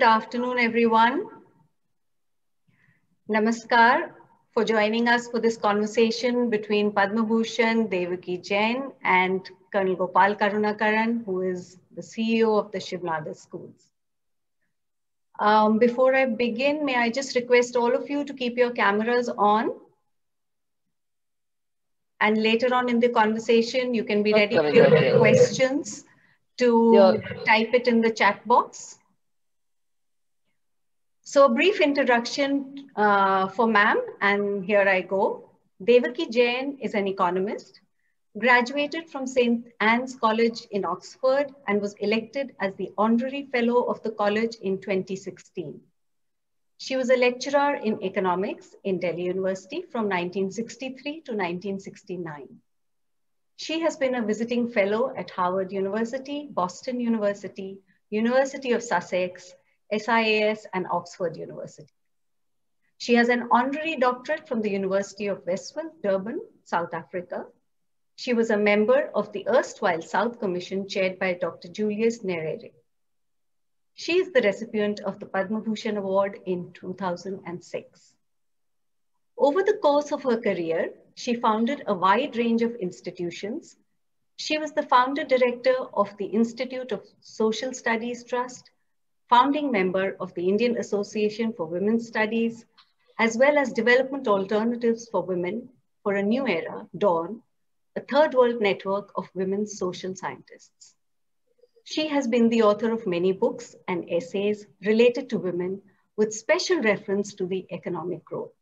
Good afternoon, everyone. Namaskar for joining us for this conversation between Padma Bhushan Devaki Jain and Colonel Gopal Karunakaran, who is the CEO of the Shivnada Schools. Before I begin, may I just request all of you to keep your cameras on? And later on in the conversation, you can be ready with your questions to type it in the chat box. So a brief introduction for ma'am, and here I go. Devaki Jain is an economist, graduated from St. Anne's College in Oxford and was elected as the Honorary Fellow of the college in 2016. She was a lecturer in economics in Delhi University from 1963 to 1969. She has been a visiting fellow at Harvard University, Boston University, University of Sussex, SIAS, and Oxford University. She has an honorary doctorate from the University of Westville, Durban, South Africa. She was a member of the erstwhile South Commission chaired by Dr. Julius Nyerere. She is the recipient of the Padma Bhushan Award in 2006. Over the course of her career, she founded a wide range of institutions. She was the founder director of the Institute of Social Studies Trust, founding member of the Indian Association for Women's Studies, as well as Development Alternatives for Women for a New Era, DAWN, a third world network of women's social scientists. She has been the author of many books and essays related to women with special reference to the economic role.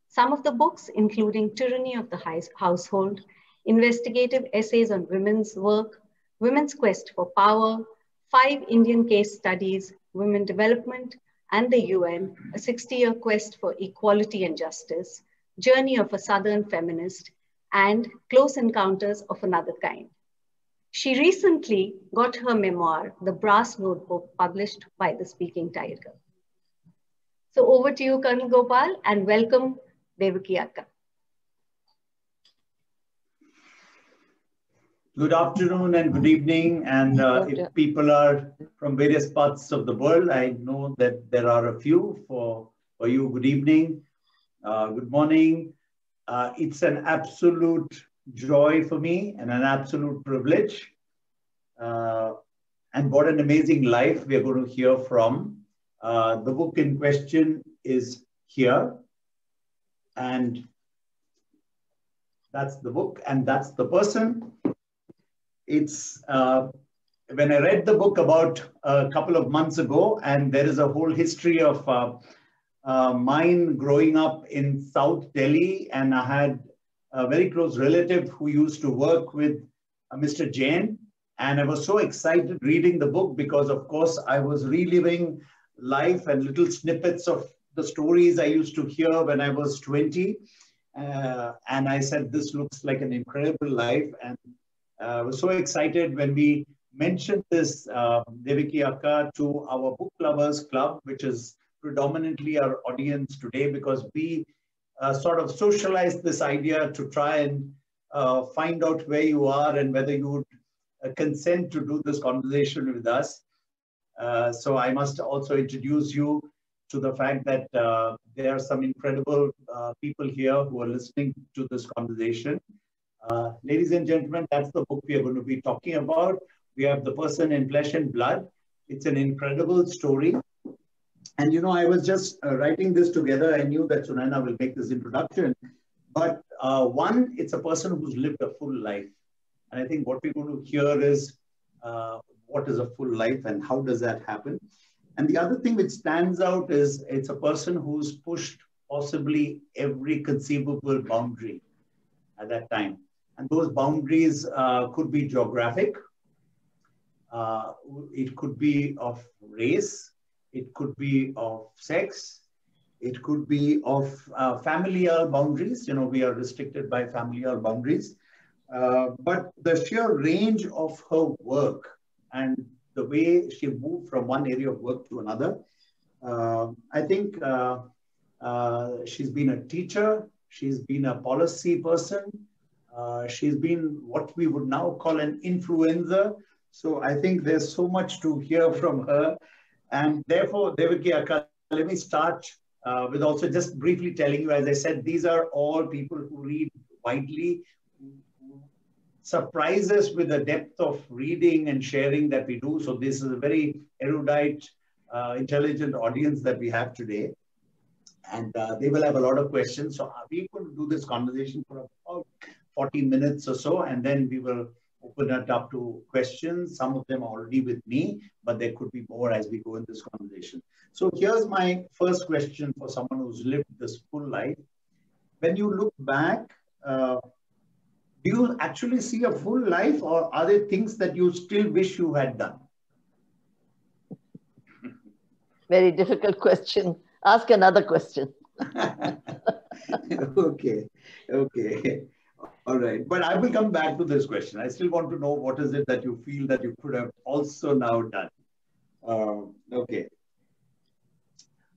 Some of the books, including Tyranny of the Household, investigative essays on women's work, Women's Quest for Power, 5 Indian Case Studies, Women Development, and the UN, a 60-year quest for equality and justice, Journey of a Southern Feminist, and Close Encounters of Another Kind. She recently got her memoir, The Brass Notebook, published by the Speaking Tiger. So over to you, Colonel Gopal, and welcome, Devaki Akka. Good afternoon and good evening. And if people are from various parts of the world, I know that there are a few. For you, good evening, good morning. It's an absolute joy for me and an absolute privilege. And what an amazing life we are going to hear from. The book in question is here. And that's the book and that's the person. It's when I read the book about a couple of months ago, and there is a whole history of mine growing up in South Delhi, and I had a very close relative who used to work with Mr. Jain, and I was so excited reading the book because, of course, I was reliving life and little snippets of the stories I used to hear when I was 20, and I said, this looks like an incredible life. And I was so excited when we mentioned this, Devaki Akka, to our Book Lovers Club, which is predominantly our audience today, because we sort of socialized this idea to try and find out where you are and whether you would consent to do this conversation with us. So I must also introduce you to the fact that there are some incredible people here who are listening to this conversation. Ladies and gentlemen, that's the book we are going to be talking about. We have the person in flesh and blood. It's an incredible story. And, you know, I was just writing this together. I knew that Sunaina will make this introduction. But one, it's a person who's lived a full life. And I think what we're going to hear is what is a full life and how does that happen? And the other thing which stands out is it's a person who's pushed possibly every conceivable boundary at that time. And those boundaries could be geographic, it could be of race, it could be of sex, it could be of familial boundaries. You know, we are restricted by familial boundaries. But the sheer range of her work and the way she moved from one area of work to another, I think she's been a teacher, she's been a policy person, she's been what we would now call an influencer. So I think there's so much to hear from her. And therefore, Devaki Akka, let me start with also just briefly telling you, as I said, these are all people who read widely, who surprise us with the depth of reading and sharing that we do. So this is a very erudite, intelligent audience that we have today. And they will have a lot of questions. So we're going to do this conversation for about 40 minutes or so, and then we will open it up to questions. Some of them are already with me, but there could be more as we go in this conversation. So here's my first question for someone who's lived this full life. When you look back, do you actually see a full life, or are there things that you still wish you had done? Very difficult question. Ask another question. Okay, okay. All right. But I will come back to this question. I still want to know what is it that you feel that you could have also now done. Okay.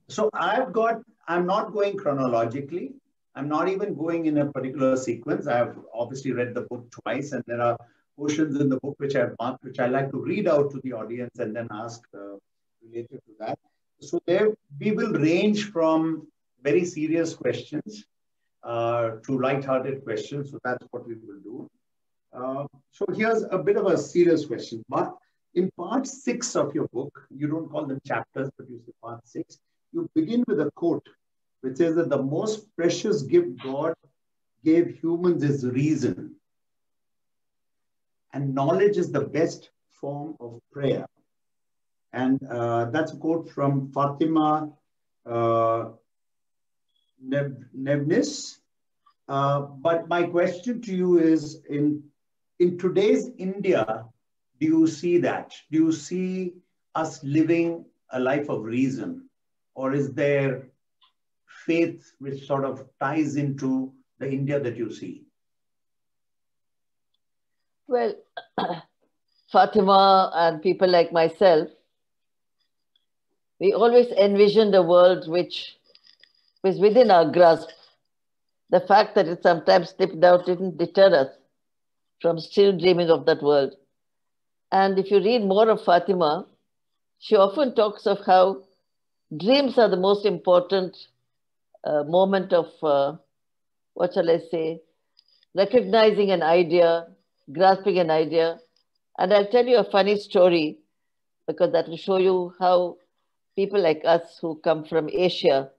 So I'm not going chronologically. I'm not even going in a particular sequence. I have obviously read the book twice, and there are portions in the book which I've marked, which I like to read out to the audience and then ask related to that. So there we will range from very serious questions to light-hearted questions. So that's what we will do. So here's a bit of a serious question. But in part 6 of your book, you don't call them chapters, but you say part 6, you begin with a quote which says that the most precious gift God gave humans is reason. And knowledge is the best form of prayer. And that's a quote from Fatima Nevnis. But my question to you is, in today's India, do you see that? Do you see us living a life of reason? Or is there faith which sort of ties into the India that you see? Well, Fatima and people like myself, we always envisioned a world which was within our grasp. The fact that it sometimes slipped out didn't deter us from still dreaming of that world. And if you read more of Fatima, she often talks of how dreams are the most important moment of, what shall I say, recognizing an idea, grasping an idea. And I'll tell you a funny story because that will show you how people like us who come from Asia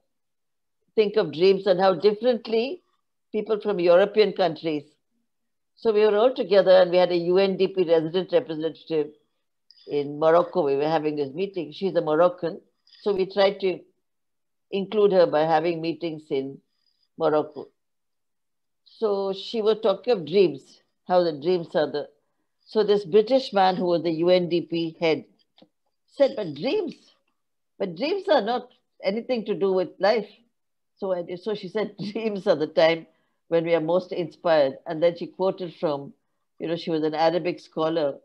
think of dreams and how differently people from European countries. So we were all together and we had a UNDP resident representative in Morocco. We were having this meeting. She's a Moroccan. So we tried to include her by having meetings in Morocco. So she was talking of dreams, how the dreams are the... So this British man who was the UNDP head said, but dreams are not anything to do with life. So she said, dreams are the time when we are most inspired. And then she quoted from, she was an Arabic scholar.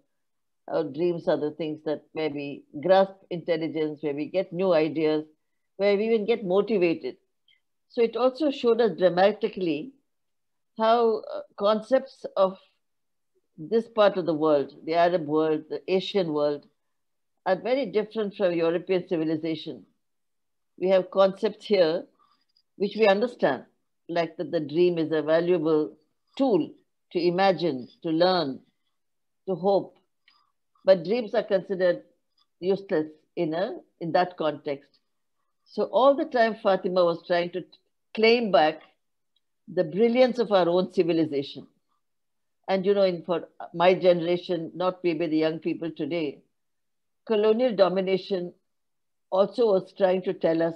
Our dreams are the things that where we grasp intelligence, where we get new ideas, where we even get motivated. So it also showed us dramatically how concepts of this part of the world, the Arab world, the Asian world, are very different from European civilization. We have concepts here which we understand, like that the dream is a valuable tool to imagine, to learn, to hope. But dreams are considered useless in that context. So all the time Fatima was trying to claim back the brilliance of our own civilization. And for my generation, not maybe the young people today, colonial domination also was trying to tell us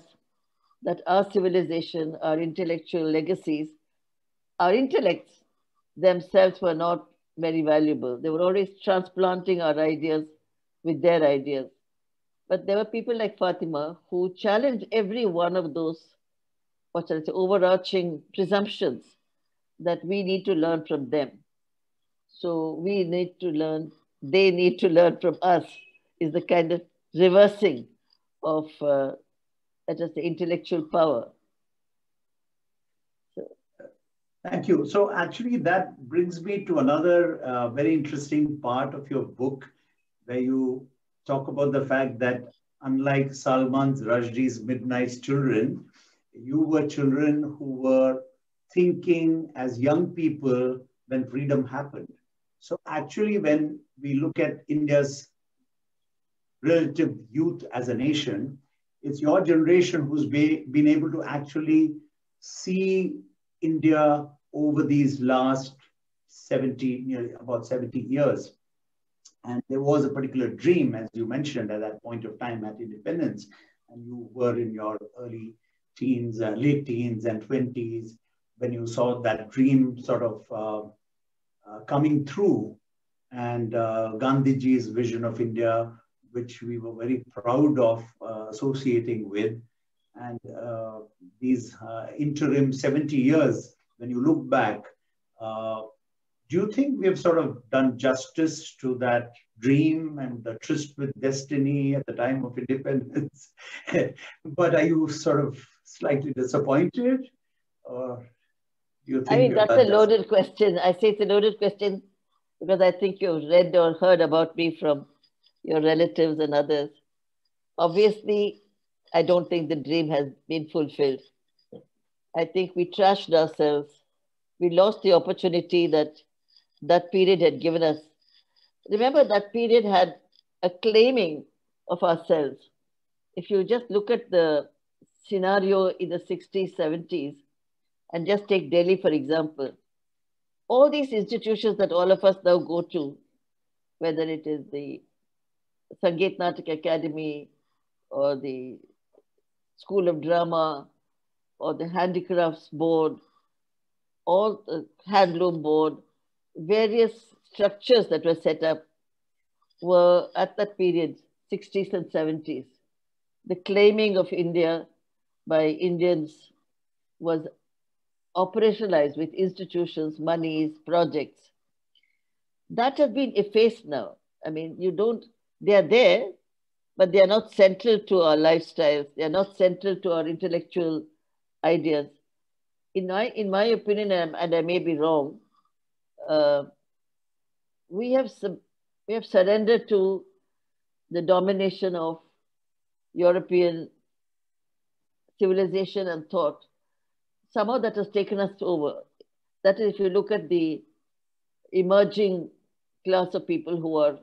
that our civilization, our intellectual legacies, our intellects themselves were not very valuable. They were always transplanting our ideas with their ideas. But there were people like Fatima who challenged every one of those, what shall I say, overarching presumptions that we need to learn from them. So we need to learn, they need to learn from us, is the kind of reversing of let us say intellectual power. Thank you. So actually that brings me to another very interesting part of your book where you talk about the fact that unlike Salman's Rushdie's Midnight Children, you were children who were thinking as young people when freedom happened. So actually, when we look at India's relative youth as a nation, it's your generation who's been able to actually see India over these last 70, nearly about 70 years. And there was a particular dream, as you mentioned, at that point of time at independence, and you were in your early teens, late teens and 20s, when you saw that dream sort of coming through, and Gandhiji's vision of India, which we were very proud of associating with. And these interim 70 years, when you look back, do you think we have sort of done justice to that dream and the tryst with destiny at the time of independence? But are you sort of slightly disappointed? Or do you think I mean, that's a loaded question. I say it's a loaded question because I think you've read or heard about me from your relatives and others. Obviously, I don't think the dream has been fulfilled. I think we trashed ourselves. We lost the opportunity that that period had given us. Remember, that period had a claiming of ourselves. If you just look at the scenario in the 60s, 70s, and just take Delhi, for example, all these institutions that all of us now go to, whether it is the Sangeet Natak Academy or the School of Drama or the Handicrafts Board or the Handloom Board, various structures that were set up were at that period, 60s and 70s. The claiming of India by Indians was operationalized with institutions, monies, projects. That has been effaced now. I mean, they are there, but they are not central to our lifestyles. They are not central to our intellectual ideas. In my opinion, and I may be wrong, we have surrendered to the domination of European civilization and thought. Somehow that has taken us over. That is, if you look at the emerging class of people who are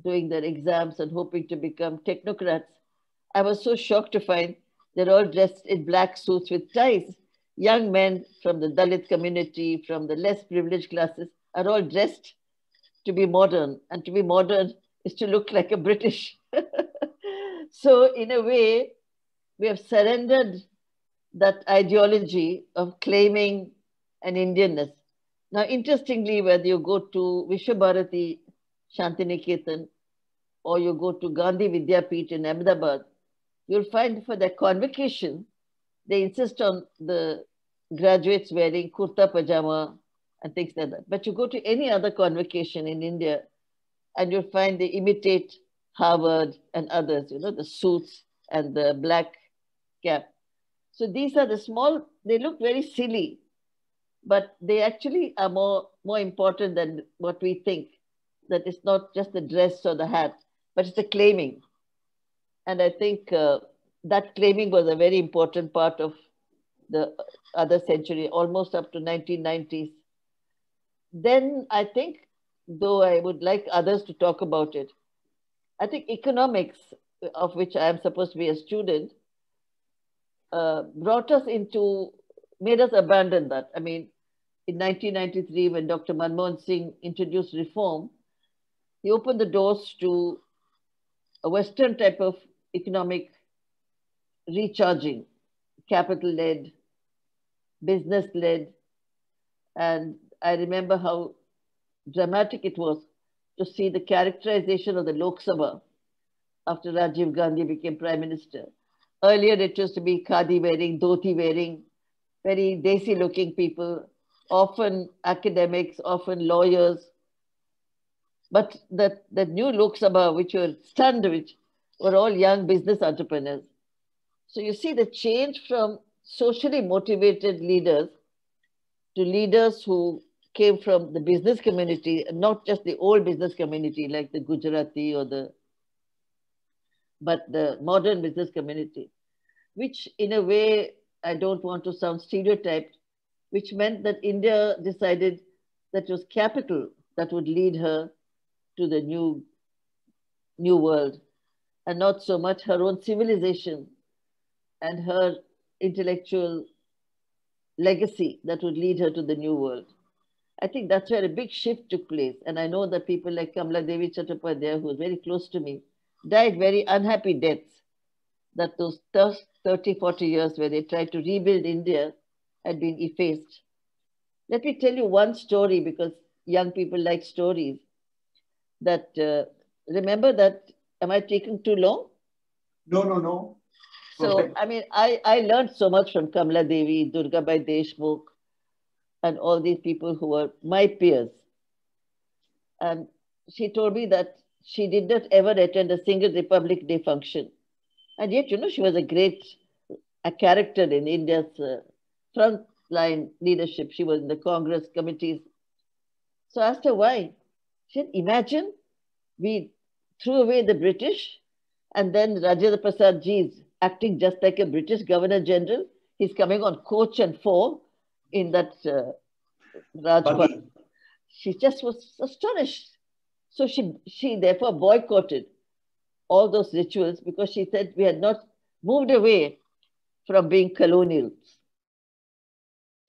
doing their exams and hoping to become technocrats, I was so shocked to find they're all dressed in black suits with ties. Young men from the Dalit community, from the less privileged classes, are all dressed to be modern. And to be modern is to look like a British. So in a way, we have surrendered that ideology of claiming an Indianness. Now, interestingly, whether you go to Vishwabharati Shantiniketan or you go to Gandhi Vidyapeeth in Ahmedabad, you'll find for their convocation, they insist on the graduates wearing kurta pajama and things like that. But you go to any other convocation in India and you'll find they imitate Harvard and others, the suits and the black cap. So these are the small, they look very silly, but they actually are more important than what we think. That it's not just the dress or the hat, but it's the claiming. And I think that claiming was a very important part of the other century, almost up to 1990s. Then I think, though I would like others to talk about it, I think economics, of which I am supposed to be a student, made us abandon that. I mean, in 1993, when Dr. Manmohan Singh introduced reform, he opened the doors to a Western type of economic recharging, capital-led, business-led. And I remember how dramatic it was to see the characterization of the Lok Sabha after Rajiv Gandhi became Prime Minister. Earlier, it used to be khadi wearing, dhoti wearing, very desi looking people, often academics, often lawyers. But the new Lok Sabha, which were stunned, which were all young business entrepreneurs. So you see the change from socially motivated leaders to leaders who came from the business community, not just the old business community like the Gujarati or the but the modern business community, which in a way, I don't want to sound stereotyped, which meant that India decided that it was capital that would lead her to the new world, and not so much her own civilization and her intellectual legacy that would lead her to the new world. I think that's where a big shift took place. And I know that people like Kamala Devi Chattopadhyay, who was very close to me, died very unhappy deaths. That those first 30, 40 years where they tried to rebuild India had been effaced. Let me tell you one story because young people like stories. That remember that, am I taking too long? No, no, no. So, Perfect. I mean, I learned so much from Kamala Devi, Durgabai Deshmukh, and all these people who were my peers. And she told me that she did not ever attend a single Republic Day function. And yet, she was a character in India's frontline leadership. She was in the Congress committees. So I asked her why. She said, imagine we threw away the British and then Rajendra Prasad ji is acting just like a British Governor General. He's coming on coach and four in that Rajpath. She just was astonished. So she therefore boycotted all those rituals because she said we had not moved away from being colonials.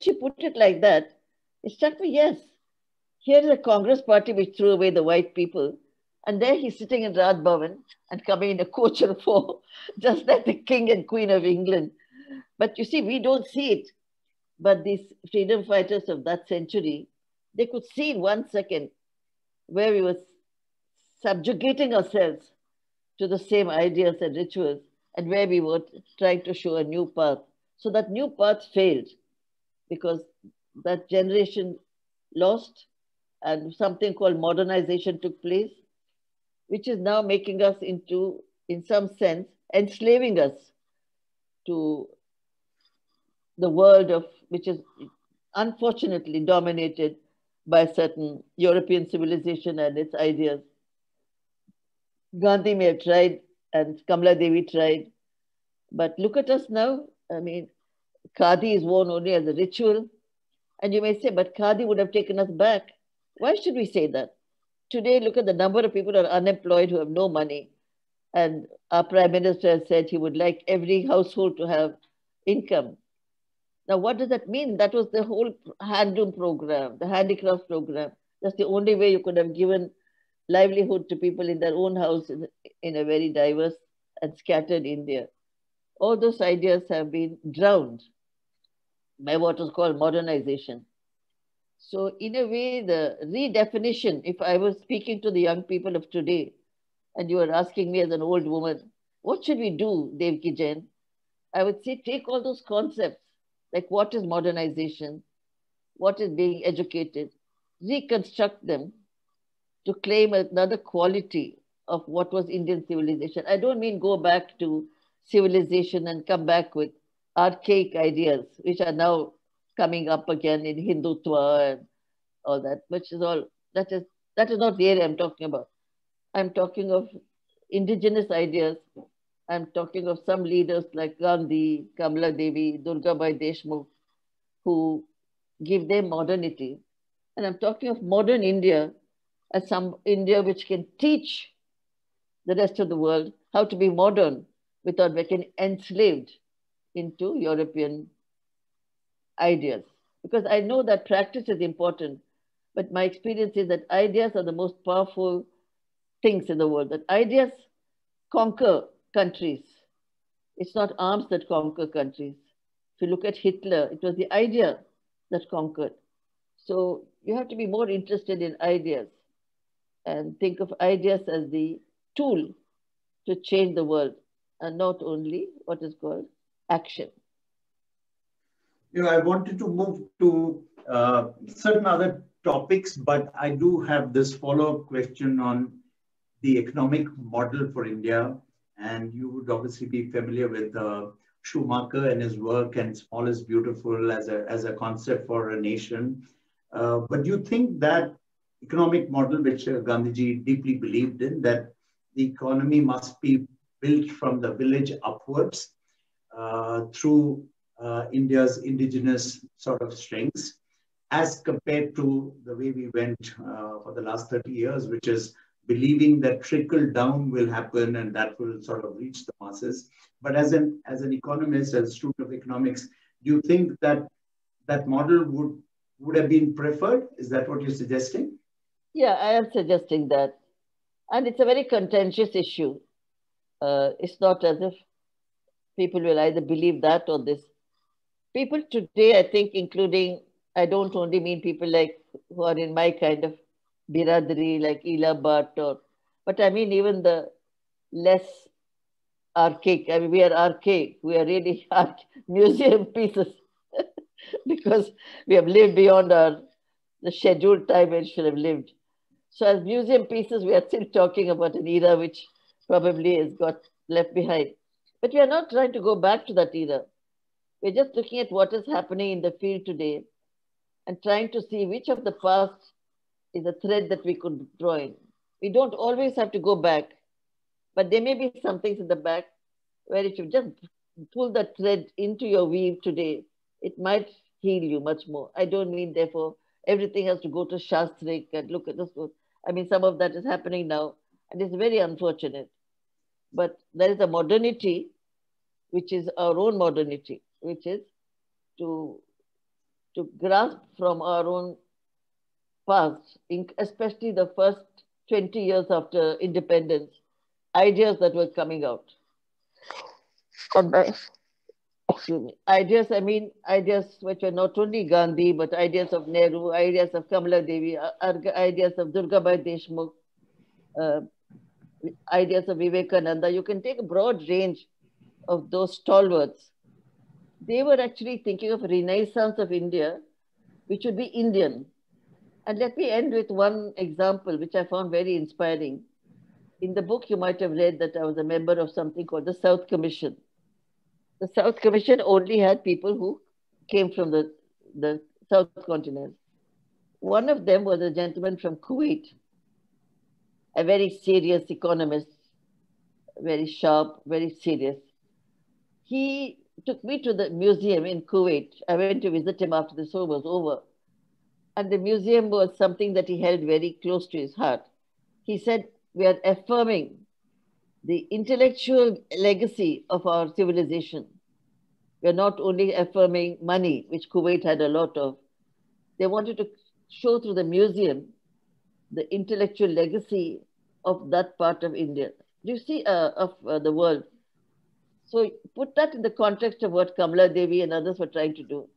She put it like that. It struck me, yes, here is a Congress party which threw away the white people, and there he's sitting in Raj Bhavan and coming in a coach and four, just like the King and Queen of England. But you see, we don't see it. But these freedom fighters of that century, they could see in 1 second where we were subjugating ourselves to the same ideas and rituals and where we were trying to show a new path. So that new path failed because that generation lost and something called modernization took place, which is now making us into, in some sense, enslaving us to the world of which is unfortunately dominated by certain European civilization and its ideas. Gandhi may have tried and Kamala Devi tried, but look at us now. I mean, Khadi is worn only as a ritual. And you may say, but Khadi would have taken us back. Why should we say that? Today, look at the number of people who are unemployed who have no money. And our Prime Minister has said he would like every household to have income. Now, what does that mean? That was the whole handloom program, the handicraft program. That's the only way you could have given livelihood to people in their own house in a very diverse and scattered India. All those ideas have been drowned by what was called modernization. So, in a way, the redefinition, if I was speaking to the young people of today, and you were asking me as an old woman, what should we do, Devaki Jain? I would say take all those concepts, like what is modernization, what is being educated, reconstruct them to claim another quality of what was Indian civilization. I don't mean go back to civilization and come back with archaic ideas, which are now coming up again in Hindutva and all that, which is all, that is not the area I'm talking about. I'm talking of indigenous ideas. I'm talking of some leaders like Gandhi, Kamala Devi, Durgabai Deshmukh, who give them modernity. And I'm talking of modern India as some India which can teach the rest of the world how to be modern without getting enslaved into European ideas. Because I know that practice is important, but my experience is that ideas are the most powerful things in the world, that ideas conquer countries. It's not arms that conquer countries. If you look at Hitler, it was the idea that conquered. So you have to be more interested in ideas and think of ideas as the tool to change the world and not only what is called action. I wanted to move to certain other topics, but I do have this follow-up question on the economic model for India. And you would obviously be familiar with Schumacher and his work and small is beautiful as a concept for a nation. But do you think that economic model, which Gandhiji deeply believed in, that the economy must be built from the village upwards through India's indigenous sort of strengths, as compared to the way we went for the last 30 years, which is believing that trickle down will happen and that will sort of reach the masses. But as an economist, as a student of economics, do you think that that model would have been preferred? Is that what you're suggesting? Yeah, I am suggesting that. And it's a very contentious issue. It's not as if people will either believe that or this. People today, I think, including, I don't only mean people like who are in my kind of biradari, like Ela Bhatt, but I mean even the less archaic. I mean, we are archaic. We are really museum pieces because we have lived beyond the scheduled time we should have lived. So as museum pieces, we are still talking about an era which probably has got left behind. But we are not trying to go back to that era. We're just looking at what is happening in the field today and trying to see which of the past is a thread that we could draw in. We don't always have to go back, but there may be some things in the back where if you just pull that thread into your weave today, it might heal you much more. I don't mean, therefore, everything has to go to Shastrik and look at this. I mean, some of that is happening now, and it's very unfortunate. But there is a modernity, which is our own modernity, which is to grasp from our own past, especially the first 20 years after independence, ideas that were coming out. And by, excuse me, ideas, I mean ideas which are not only Gandhi, but ideas of Nehru, ideas of Kamala Devi, ideas of Durgabai Deshmukh, uh, ideas of Vivekananda. You can take a broad range of those stalwarts. They were actually thinking of a renaissance of India, which would be Indian. And let me end with one example, which I found very inspiring. In the book, you might have read that I was a member of something called the South Commission. The South Commission only had people who came from the South continent. One of them was a gentleman from Kuwait, a very serious economist, very sharp, very serious. He took me to the museum in Kuwait. I went to visit him after the show was over. And the museum was something that he held very close to his heart. He said, we are affirming the intellectual legacy of our civilization. We are not only affirming money, which Kuwait had a lot of. They wanted to show through the museum the intellectual legacy of that part of India. Do you see of the world? So put that in the context of what Kamala Devi and others were trying to do.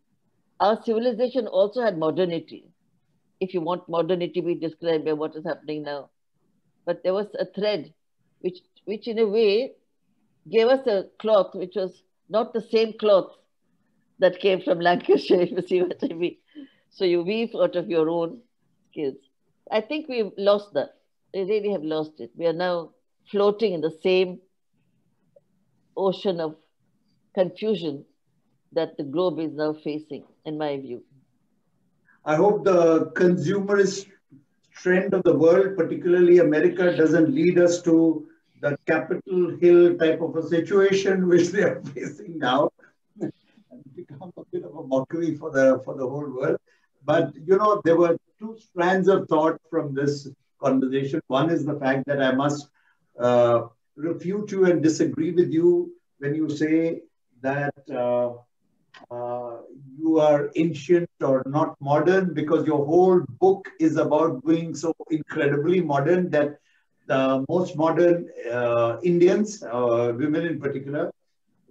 Our civilization also had modernity. If you want modernity, we describe by what is happening now. But there was a thread which in a way gave us a cloth which was not the same cloth that came from Lancashire, if you see what I mean. So you weave out of your own skills. I think we've lost that. We really have lost it. We are now floating in the same ocean of confusion that the globe is now facing, in my view. I hope the consumerist trend of the world, particularly America, doesn't lead us to the Capitol Hill type of a situation which they are facing now and become a bit of a mockery for the whole world. But you know, there were two strands of thought from this conversation. One is the fact that I must refute you and disagree with you when you say that you are ancient or not modern, because your whole book is about being so incredibly modern that the most modern Indians, women in particular,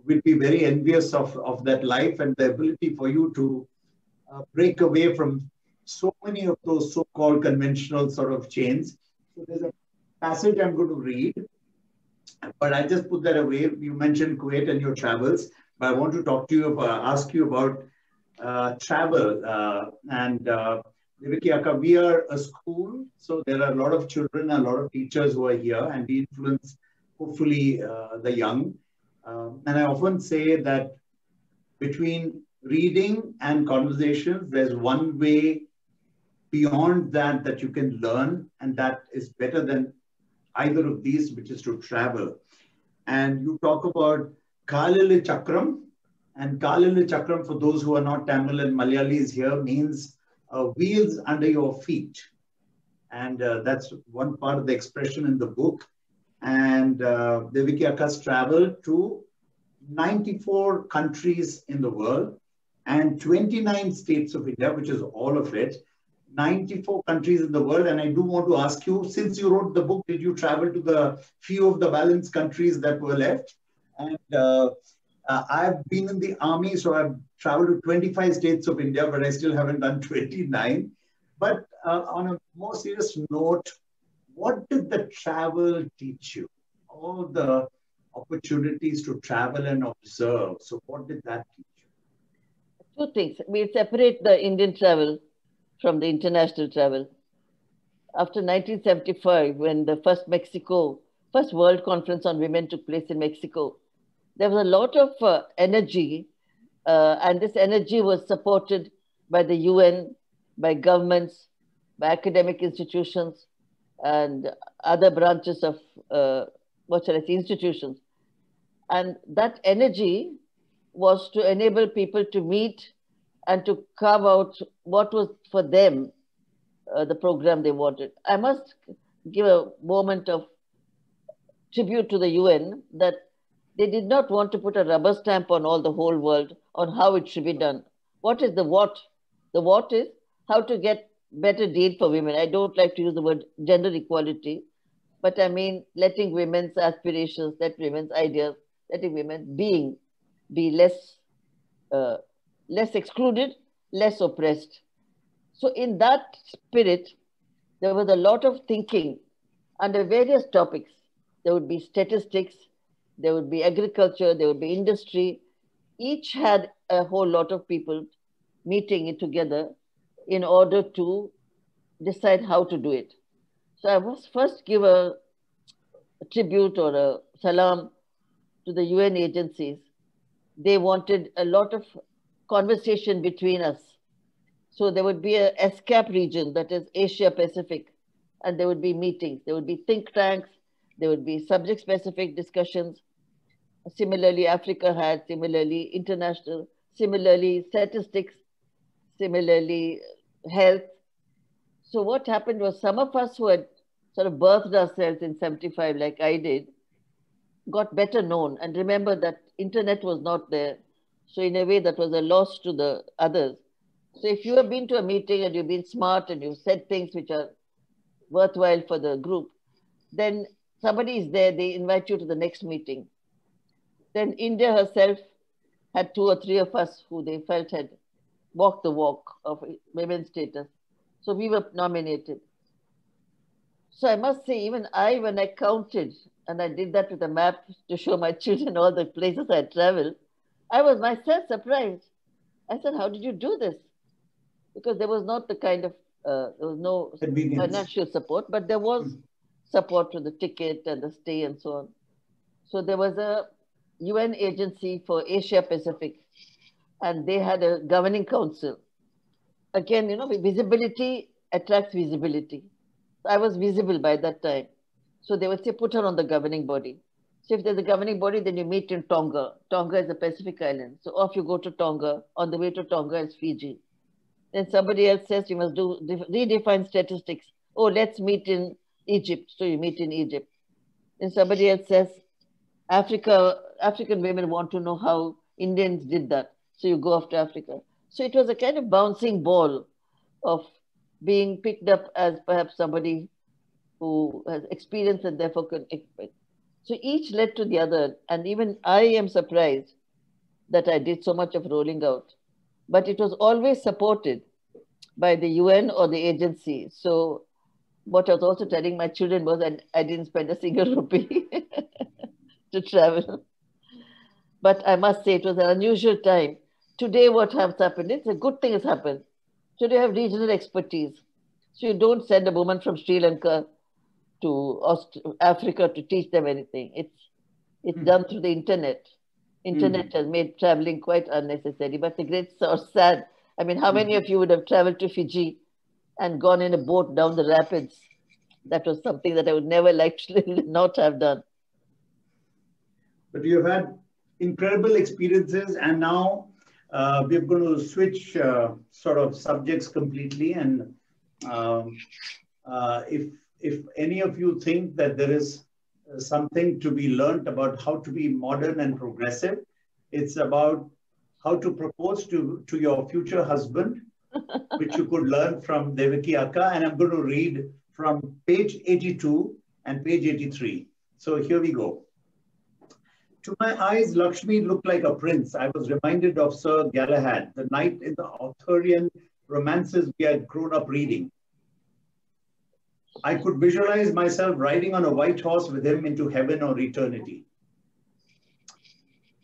will be very envious of that life and the ability for you to break away from so many of those so-called conventional sort of chains. So there's a passage I'm going to read, but I just put that away. You mentioned Kuwait and your travels, but I want to talk to you, ask you about travel. Devaki Akka, we are a school, so there are a lot of children, a lot of teachers who are here, and we influence, hopefully, the young. And I often say that between reading and conversations, there's one way beyond that you can learn, and that is better than either of these, which is to travel. and you talk about Kalili Chakram. And Kalili Chakram, for those who are not Tamil and Malayalis here, means wheels under your feet. And that's one part of the expression in the book. And Devaki Akka's traveled to 94 countries in the world and 29 states of India, which is all of it. 94 countries in the world. And I do want to ask you, since you wrote the book, did you travel to the few of the balanced countries that were left? And I've been in the army, so I've traveled to 25 states of India, but I still haven't done 29. But on a more serious note, what did the travel teach you? All the opportunities to travel and observe. So what did that teach you? Two things. We separate the Indian travel from the international travel. After 1975, when the first World Conference on Women took place in Mexico, there was a lot of energy, and this energy was supported by the UN, by governments, by academic institutions, and other branches of, institutions. And that energy was to enable people to meet and to carve out what was for them the program they wanted. I must give a moment of tribute to the UN that they did not want to put a rubber stamp on all the whole world on how it should be done. What is the what? The what is how to get better deal for women. I don't like to use the word gender equality, but I mean letting women's aspirations, let women's ideas, letting women be less excluded, less oppressed. So in that spirit, there was a lot of thinking under various topics. There would be statistics, there would be agriculture, there would be industry. Each had a whole lot of people meeting it together in order to decide how to do it. So I must first give a tribute or a salam to the UN agencies. They wanted a lot of conversation between us. So there would be a ESCAP region, that is Asia Pacific, and there would be meetings. There would be think tanks. There would be subject-specific discussions. Similarly, Africa had, similarly, international, similarly, statistics, similarly, health. So what happened was some of us who had sort of birthed ourselves in 75, like I did, got better known. And remember that internet was not there. So in a way, that was a loss to the others. So if you have been to a meeting and you've been smart and you've said things which are worthwhile for the group, then somebody is there, they invite you to the next meeting. Then India herself had 2 or 3 of us who they felt had walked the walk of women's status. So we were nominated. So I must say, even I, when I counted, and I did that with a map to show my children all the places I traveled, I was myself surprised. I said, how did you do this? Because there was not the kind of, there was no financial support, but there was support to the ticket and the stay and so on. So there was a UN agency for Asia Pacific, and they had a governing council. Again, visibility attracts visibility. So I was visible by that time. So they would say, put her on the governing body. So if there's a governing body, then you meet in Tonga. Tonga is a Pacific island. So off you go to Tonga. On the way to Tonga is Fiji. Then somebody else says you must redefine statistics. Oh, let's meet in Egypt. So you meet in Egypt. Then somebody else says, African women want to know how Indians did that. So you go off to Africa. So it was a kind of bouncing ball of being picked up as perhaps somebody who has experience and therefore can expect. So each led to the other. And even I am surprised that I did so much of rolling out. But it was always supported by the UN or the agency. So what I was also telling my children was that I didn't spend a single rupee to travel. But I must say it was an unusual time. Today what has happened, it's a good thing has happened. Today you have regional expertise. So you don't send a woman from Sri Lanka to Africa to teach them anything. It's done through the internet. Internet has made traveling quite unnecessary, but the great or sad. I mean, how many of you would have traveled to Fiji and gone in a boat down the rapids? That was something that I would never like to not have done. But you've had incredible experiences, and now we're going to switch sort of subjects completely. And um, if any of you think that there is something to be learned about how to be modern and progressive, it's about how to propose to your future husband, which you could learn from Devaki Akka. And I'm going to read from page 82 and page 83. So here we go. To my eyes, Lakshmi looked like a prince. I was reminded of Sir Galahad, the knight in the Arthurian romances we had grown up reading. I could visualize myself riding on a white horse with him into heaven or eternity.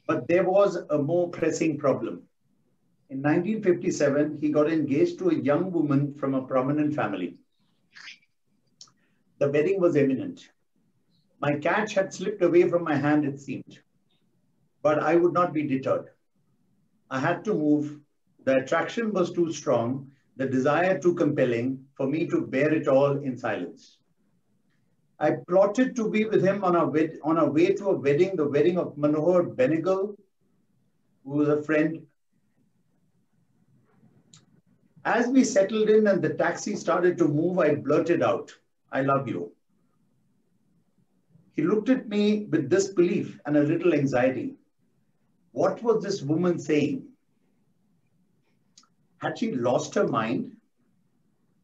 But there was a more pressing problem. In 1957, he got engaged to a young woman from a prominent family. The wedding was imminent. My catch had slipped away from my hand, it seemed. But I would not be deterred. I had to move. The attraction was too strong, the desire too compelling for me to bear it all in silence. I plotted to be with him on our way to a wedding, the wedding of Manohar Benegal, who was a friend. As we settled in and the taxi started to move, I blurted out, "I love you." He looked at me with disbelief and a little anxiety. What was this woman saying? Had she lost her mind?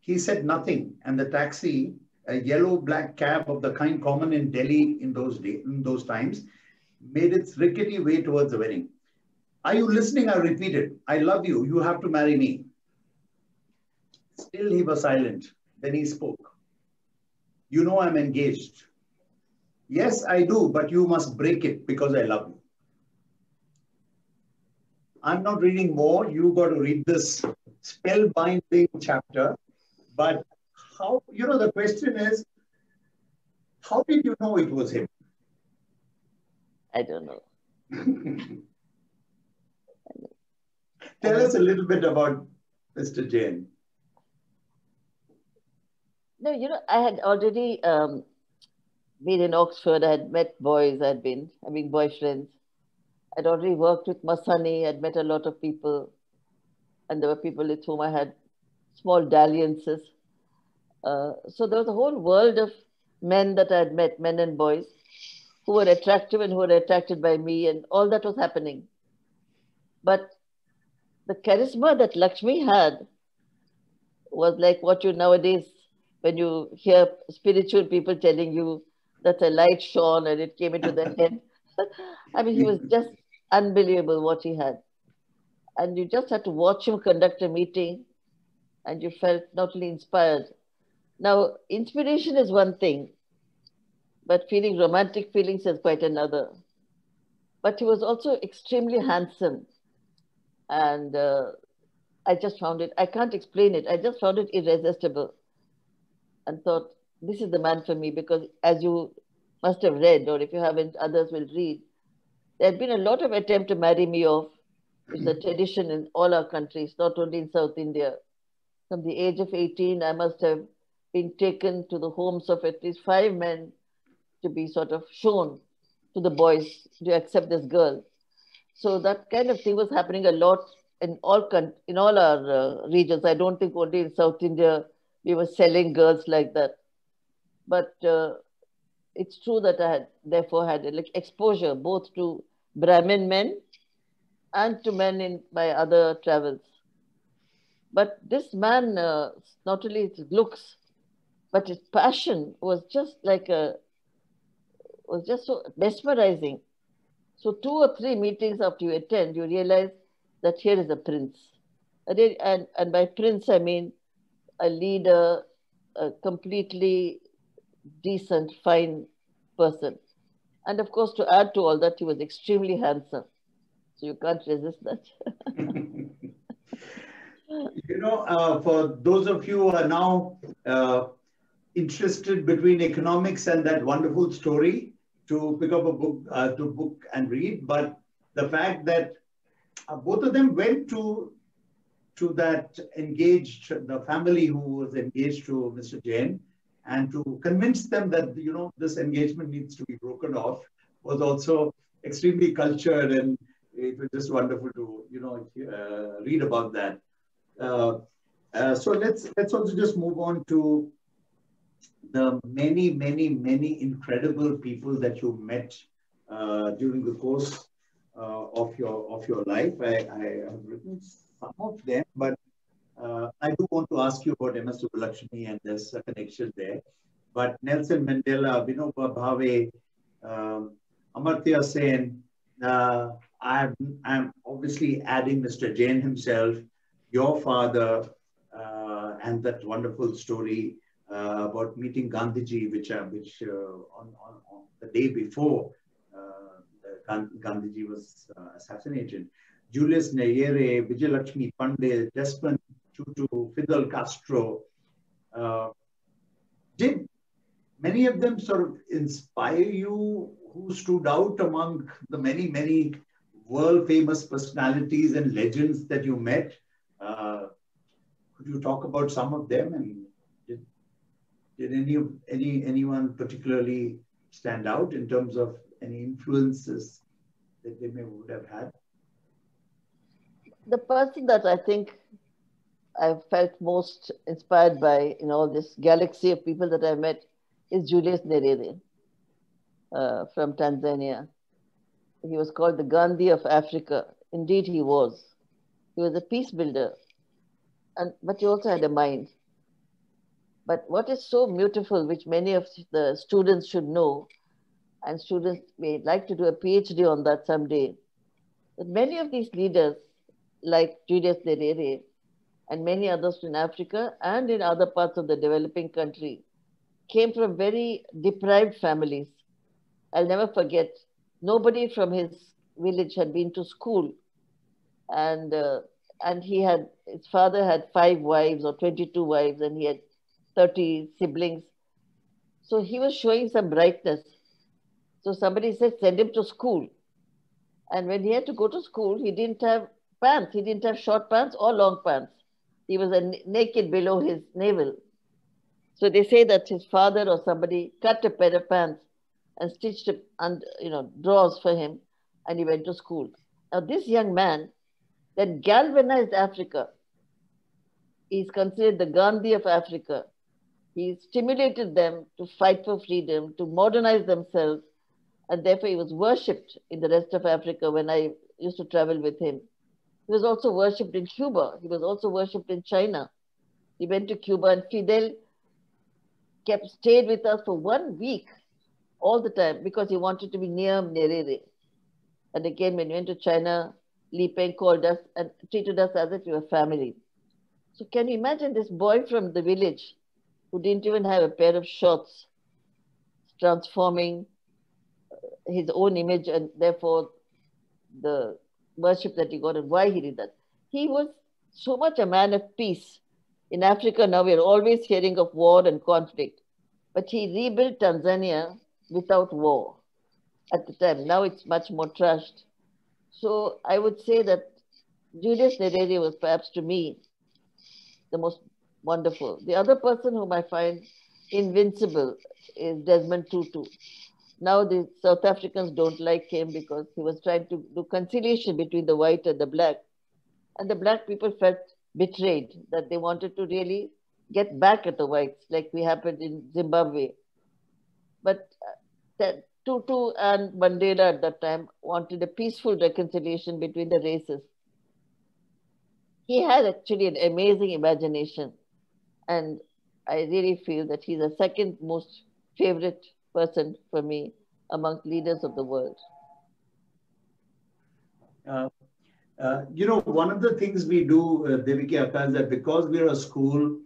He said nothing, and the taxi, a yellow-black cab of the kind common in Delhi in those times, made its rickety way towards the wedding. "Are you listening?" I repeated. "I love you. You have to marry me." Still he was silent. Then he spoke. "You know I'm engaged." "Yes, I do, but you must break it because I love you." I'm not reading more. You got to read this spellbinding chapter. But how, the question is, how did you know it was him? I don't know. Tell us a little bit about Mr. Jain. No, I had already been in Oxford. I had met boys. I had been having boyfriends. I'd already worked with Masani. I'd met a lot of people. And there were people with whom I had small dalliances. So there was a whole world of men that I had met, men and boys, who were attractive and who were attracted by me, and all that was happening. But the charisma that Lakshmi had was like what you nowadays, when you hear spiritual people telling you that a light shone and it came into their head. I mean, he was just unbelievable what he had. And you just had to watch him conduct a meeting and you felt not only inspired. Now, inspiration is one thing, but feeling romantic feelings is quite another. But he was also extremely handsome. And I just found it, I can't explain it. I just found it irresistible and thought, this is the man for me, because as you must have read, or if you haven't, others will read, there had been a lot of attempt to marry me off. It's a tradition in all our countries, not only in South India. From the age of 18, I must have been taken to the homes of at least 5 men to be sort of shown to the boys to accept this girl. So that kind of thing was happening a lot in all our regions. I don't think only in South India we were selling girls like that. But it's true that I had therefore had like exposure both to Brahmin men and to men in my other travels. But this man, not only his looks, but his passion was just was just so mesmerizing. So 2 or 3 meetings after you attend, you realize that here is a prince. And by prince, I mean a leader, a completely decent, fine person. And of course, to add to all that, he was extremely handsome. So you can't resist that. For those of you who are now interested between economics and that wonderful story, to pick up a book and read. But the fact that both of them went to that the family who was engaged to Mr. Jain, and to convince them that this engagement needs to be broken off, was also extremely cultured, and it was just wonderful to, read about that. Uh, so let's also just move on to the many, many, many incredible people that you met during the course of your life. I have written some of them, but I do want to ask you about MS Subbulakshmi, and there's a connection there. But Nelson Mandela, Vinoba Bhave, Amartya Sen, I'm obviously adding Mr. Jain himself, your father, and that wonderful story about meeting Gandhiji, which on the day before Gandhiji was assassinated. Julius Nyerere, Vijayalakshmi Pandey, Desmond Tutu, Fidel Castro. Did many of them sort of inspire you? Who stood out among the many, many world famous personalities and legends that you met? Could you talk about some of them? And did anyone particularly stand out in terms of any influences that they would have had? The person that I think I've felt most inspired by in all this galaxy of people that I've met is Julius Nyerere from Tanzania. He was called the Gandhi of Africa. Indeed, he was. He was a peace builder, but he also had a mind. But what is so beautiful, which many of the students should know, and students may like to do a PhD on that someday, that many of these leaders, like Julius Nyerere and many others in Africa and in other parts of the developing country, came from very deprived families. I'll never forget, nobody from his village had been to school. And, uh, and his father had 5 wives or 22 wives, and he had 30 siblings. So he was showing some brightness. So somebody said, send him to school. And when he had to go to school, he didn't have pants. He didn't have short pants or long pants. He was naked below his navel. So they say that his father or somebody cut a pair of pants and stitched it and drawers for him, and he went to school. Now this young man that galvanized Africa, he's considered the Gandhi of Africa. He stimulated them to fight for freedom, to modernize themselves, and therefore he was worshipped in the rest of Africa when I used to travel with him. He was also worshipped in Cuba. He was also worshipped in China. He went to Cuba, and Fidel stayed with us for 1 week all the time because he wanted to be near Nyerere. And again, when we went to China, Li Peng called us and treated us as if we were family. So can you imagine this boy from the village who didn't even have a pair of shorts, transforming his own image and therefore the worship that he got and why he did that? He was so much a man of peace. In Africa now, we are always hearing of war and conflict. But he rebuilt Tanzania without war at the time. Now it's much more trashed. So I would say that Julius Nyerere was perhaps to me the most wonderful. The other person whom I find invincible is Desmond Tutu. Now the South Africans don't like him because he was trying to do conciliation between the white and the black. And the black people felt betrayed, that they wanted to really get back at the whites, like we happened in Zimbabwe. But Tutu and Mandela at that time wanted a peaceful reconciliation between the races. He had actually an amazing imagination, and I really feel that he's the second most favorite person for me among leaders of the world. One of the things we do, Devaki Akka, is that because we're a school,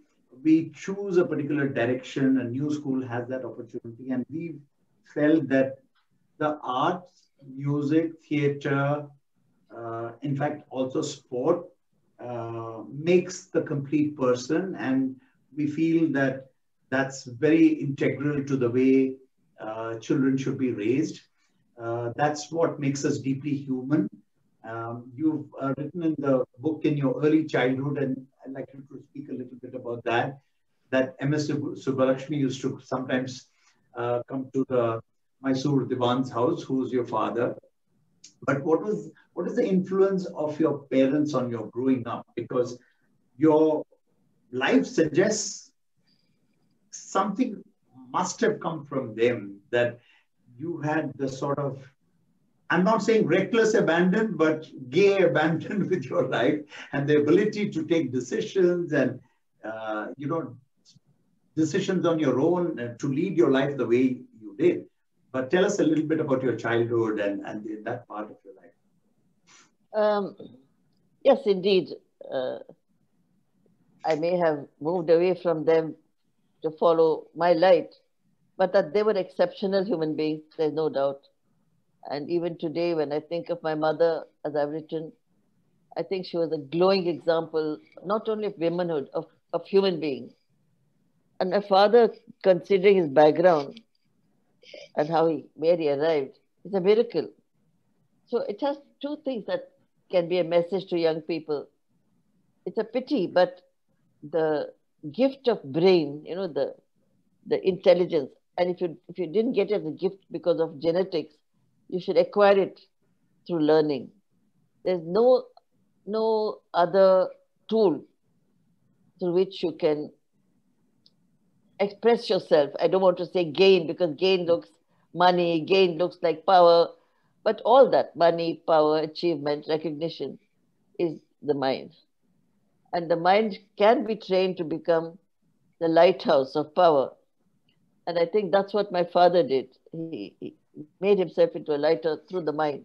we choose a particular direction. A new school has that opportunity, and we felt that the arts, music, theater, in fact, also sport, makes the complete person, and we feel that that's very integral to the way children should be raised. That's what makes us deeply human. You've written in the book in your early childhood, and I'd like you to speak a little bit about that, that MS Subbulakshmi used to sometimes come to the Mysore Diwan's house, who's your father, But what is the influence of your parents on your growing up? Because your life suggests something must have come from them, that you had the sort of, I'm not saying reckless abandon, but gay abandon with your life, and the ability to take decisions and, you know, decisions on your own and to lead your life the way you did. But tell us a little bit about your childhood and that part of your life. Yes, indeed. Uh, I may have moved away from them to follow my light, but that they were exceptional human beings, there's no doubt. And even today, when I think of my mother, as I've written, I think she was a glowing example, not only of womanhood, of human beings. And my father, considering his background and where he arrived, is a miracle. So it has two things that can be a message to young people. It's a pity, but the gift of brain, the intelligence, and if you didn't get it as a gift because of genetics, you should acquire it through learning. There's no other tool through which you can express yourself. I don't want to say gain because gain looks money, gain looks like power, but all that money, power, achievement, recognition is the mind. And the mind can be trained to become the lighthouse of power. And I think that's what my father did. He made himself into a lighter through the mind.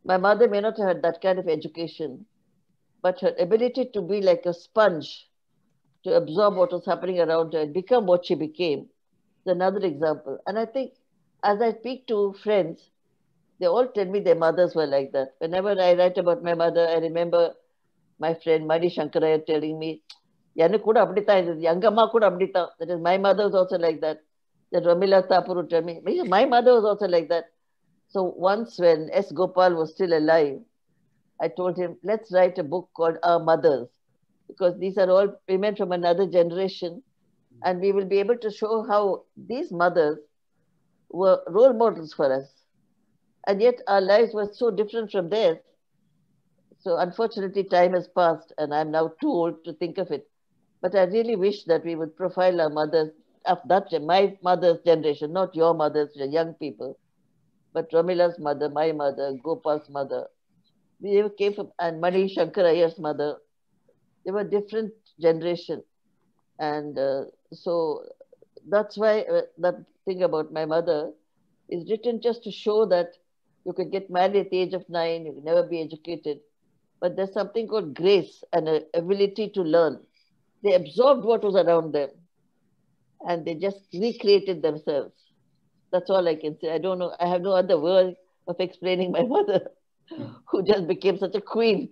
My mother may not have had that kind of education, but her ability to be like a sponge to absorb what was happening around her and become what she became is another example. And I think as I speak to friends, they all tell me their mothers were like that. Whenever I write about my mother, I remember my friend Mani Shankaraya telling me, எனக்கு கூட அப்படித்தான் இருந்தது எங்க அம்மா கூட அப்படித்தான். That is, my mother was also like that. That Ramila Thapur would tell me, my mother was also like that. So once when S. Gopal was still alive, I told him, let's write a book called Our Mothers, because these are all women from another generation, and we will be able to show how these mothers were role models for us. And yet our lives were so different from theirs. So unfortunately, time has passed, and I'm now too old to think of it. But I really wish that we would profile our mothers of my mother's generation, not your mothers, the young people, but Ramila's mother, my mother, Gopal's mother. We came from, and Mani Shankar Ayer's mother. They were different generation, and so that's why that thing about my mother is written just to show that you could get married at the age of 9, you could never be educated, but there's something called grace and an ability to learn. They absorbed what was around them, and they just recreated themselves. That's all I can say. I don't know. I have no other word of explaining my mother, who just became such a queen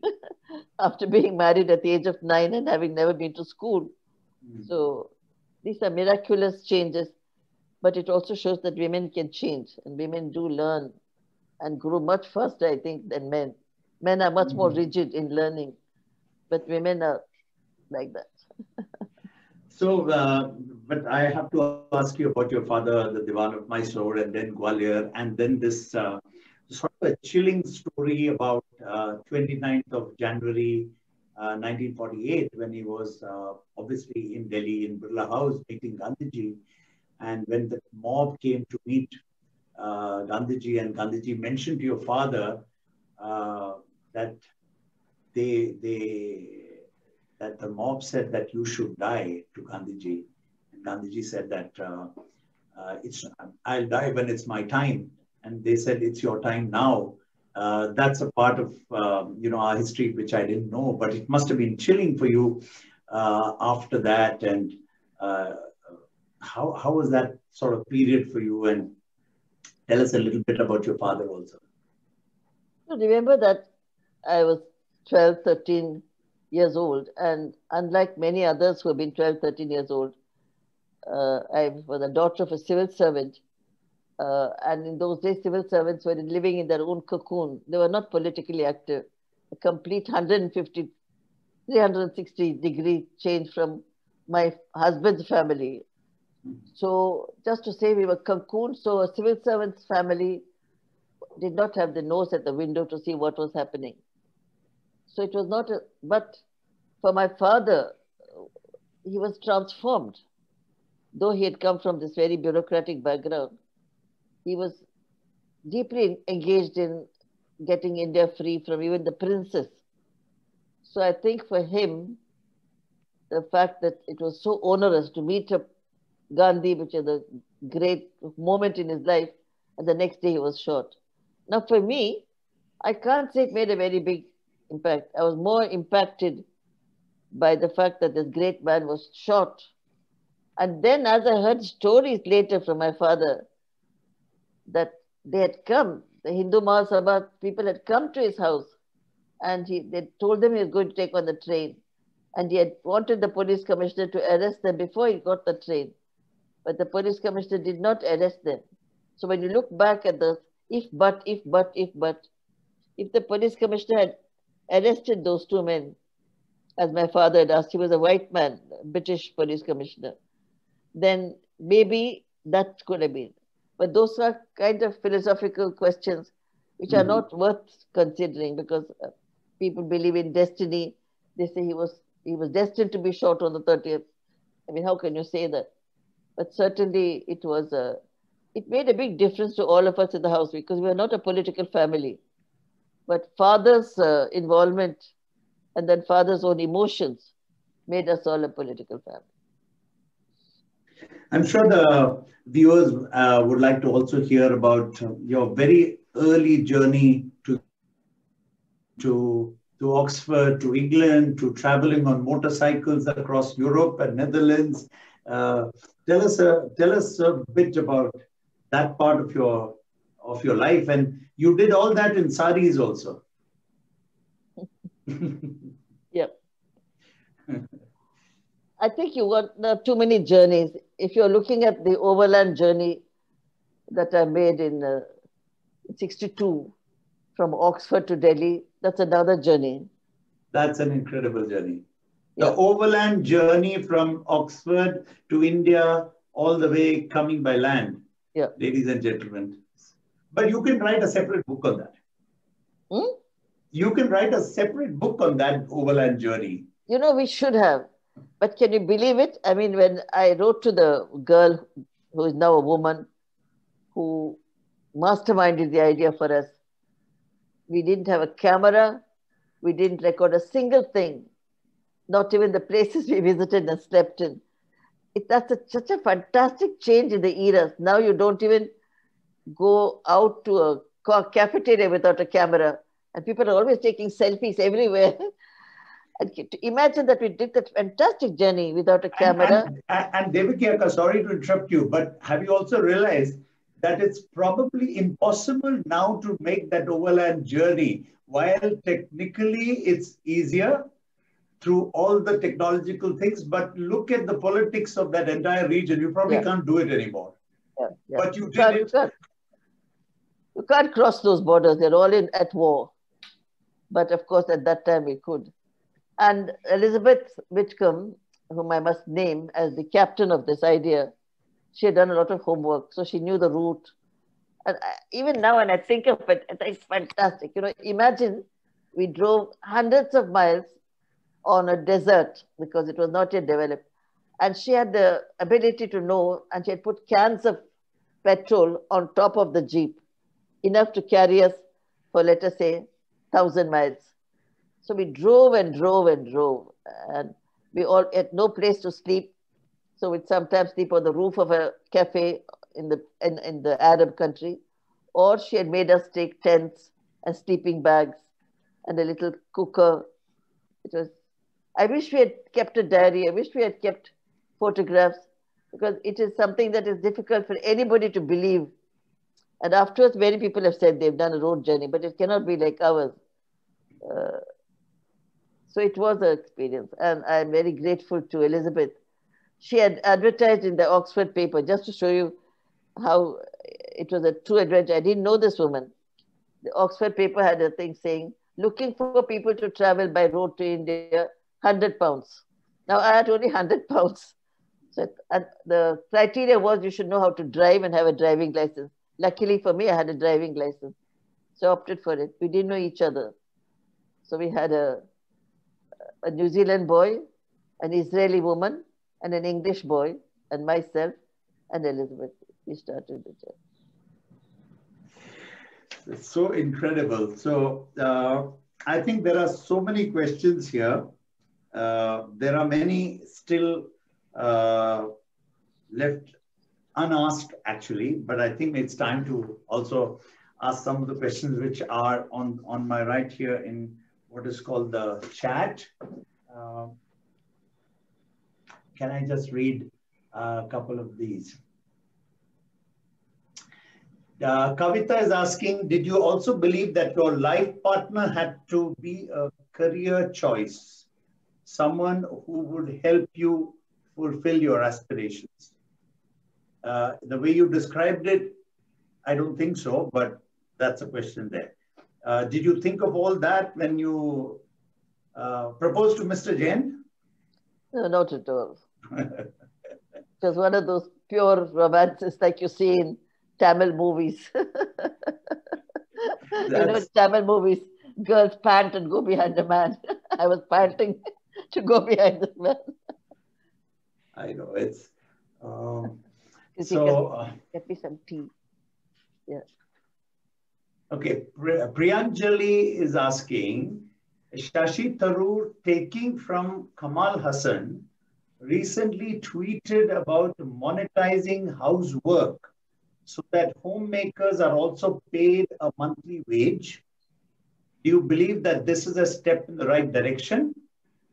after being married at the age of 9 and having never been to school. So these are miraculous changes, but it also shows that women can change and women do learn and grow much faster, I think, than men. Men are much more rigid in learning, but women are like that. So, but I have to ask you about your father, the Diwan of Mysore, and then Gwalior, and then this sort of a chilling story about 29th of January 1948, when he was obviously in Delhi in Birla House meeting Gandhiji, and when the mob came to meet Gandhiji, and Gandhiji mentioned to your father that that the mob said that you should die to Gandhiji. And Gandhiji said that I'll die when it's my time. And they said, it's your time now. That's a part of, our history, which I didn't know, but it must have been chilling for you after that. And how was that sort of period for you? And tell us a little bit about your father also. So remember that I was 12, 13 years old, and unlike many others who have been 12, 13 years old, I was a daughter of a civil servant. And in those days, civil servants were living in their own cocoon. They were not politically active. A complete 150, 360-degree change from my husband's family. So just to say, we were cocooned. So a civil servant's family did not have the nose at the window to see what was happening. So it was not a, but for my father, he was transformed. Though he had come from this very bureaucratic background, he was deeply engaged in getting India free from even the princess. So I think for him, the fact that it was so onerous to meet up Gandhi, which is a great moment in his life, and the next day he was shot. Now, for me, I can't say it made a very big impact. I was more impacted by the fact that this great man was shot. And then, as I heard stories later from my father, that they had come, the Hindu Mahasabha people had come to his house, and they told him he was going to take on the train. And he had wanted the police commissioner to arrest them before he got the train. But the police commissioner did not arrest them. So when you look back at the if the police commissioner had arrested those two men, as my father had asked, he was a white man, British police commissioner, then maybe that could have been. But those are kind of philosophical questions which are not worth considering, because people believe in destiny. They say he was destined to be shot on the 30th. I mean, how can you say that? But certainly it made a big difference to all of us in the house, because we are not a political family. But father's involvement and then father's own emotions made us all a political family. I'm sure the viewers would like to also hear about your very early journey to Oxford, to England, to traveling on motorcycles across Europe and Netherlands. Tell us a bit about that part of your life, and you did all that in saris also. Yeah. I think there are too many journeys. If you're looking at the overland journey that I made in 62 from Oxford to Delhi, that's another journey. That's an incredible journey. Yeah. The overland journey from Oxford to India, all the way coming by land, Yeah. ladies and gentlemen. But you can write a separate book on that. You can write a separate book on that overland journey. You know, we should have. But can you believe it? I mean, when I wrote to the girl who is now a woman who masterminded the idea for us, we didn't have a camera. We didn't record a single thing, not even the places we visited and slept in. That's such a fantastic change in the eras. Now you don't even go out to a cafeteria without a camera, and people are always taking selfies everywhere. And to imagine that we did that fantastic journey without a camera. And Devaki, sorry to interrupt you, but have you also realized that it's probably impossible now to make that overland journey, while technically it's easier through all the technological things, but look at the politics of that entire region. You probably can't do it anymore. Yeah. But you did it. You can't cross those borders. They're all at war. But of course, at that time we could. And Elizabeth Whitcomb, whom I must name as the captain of this idea, she had done a lot of homework, so she knew the route. And even now, when I think of it, it's fantastic. You know, imagine we drove hundreds of miles on a desert because it was not yet developed. And she had the ability to know, and she had put cans of petrol on top of the Jeep, enough to carry us for, let us say, 1,000 miles. So we drove and drove and drove, and we all had no place to sleep. So we'd sometimes sleep on the roof of a cafe in the Arab country, or she had made us take tents and sleeping bags and a little cooker. I wish we had kept a diary. I wish we had kept photographs, because it is something that is difficult for anybody to believe. And afterwards, many people have said they've done a road journey, but it cannot be like ours. So it was an experience, and I'm very grateful to Elizabeth. She had advertised in the Oxford paper, just to show you how it was a true adventure. I didn't know this woman. The Oxford paper had a thing saying, looking for people to travel by road to India, £100. Now I had only £100. So the criteria was you should know how to drive and have a driving license. Luckily for me, I had a driving license. So I opted for it. We didn't know each other. So we had a New Zealand boy, an Israeli woman, and an English boy, and myself and Elizabeth. We started the church. It's so incredible. So I think there are so many questions here. There are many still left unasked, actually, but I think it's time to also ask some of the questions which are on my right here in what is called the chat. Can I just read a couple of these? Kavita is asking, did you also believe that your life partner had to be a career choice? Someone who would help you fulfill your aspirations? The way you described it, I don't think so, but that's a question there. Did you think of all that when you proposed to Mr. Jain? No, not at all. It was one of those pure romances like you see in Tamil movies. You know, Tamil movies, girls pant and go behind a man. I was panting to go behind the man. I know, it's... Get me some tea. Yeah. Okay, Priyanjali is asking, Shashi Tharoor, taking from Kamal Hassan, recently tweeted about monetizing housework so that homemakers are also paid a monthly wage. Do you believe that this is a step in the right direction,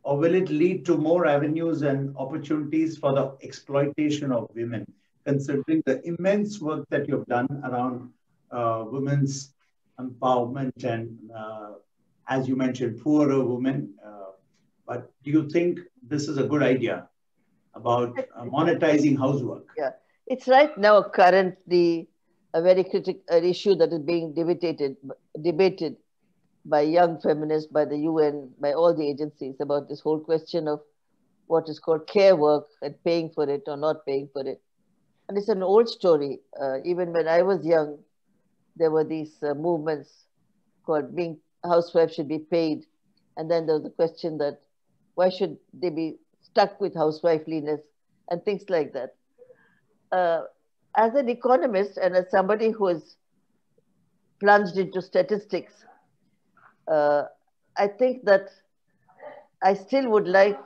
or will it lead to more avenues and opportunities for the exploitation of women, considering the immense work that you've done around women's empowerment and, as you mentioned, poorer women? But do you think this is a good idea about monetizing housework? Yeah, it's right now currently a very critical issue that is being debated by young feminists, by the UN, by all the agencies about this whole question of what is called care work and paying for it or not paying for it. And it's an old story. Even when I was young, there were these movements called being housewives should be paid. And then there was the question that why should they be stuck with housewifeliness and things like that. As an economist and as somebody who is plunged into statistics, I think that I still would like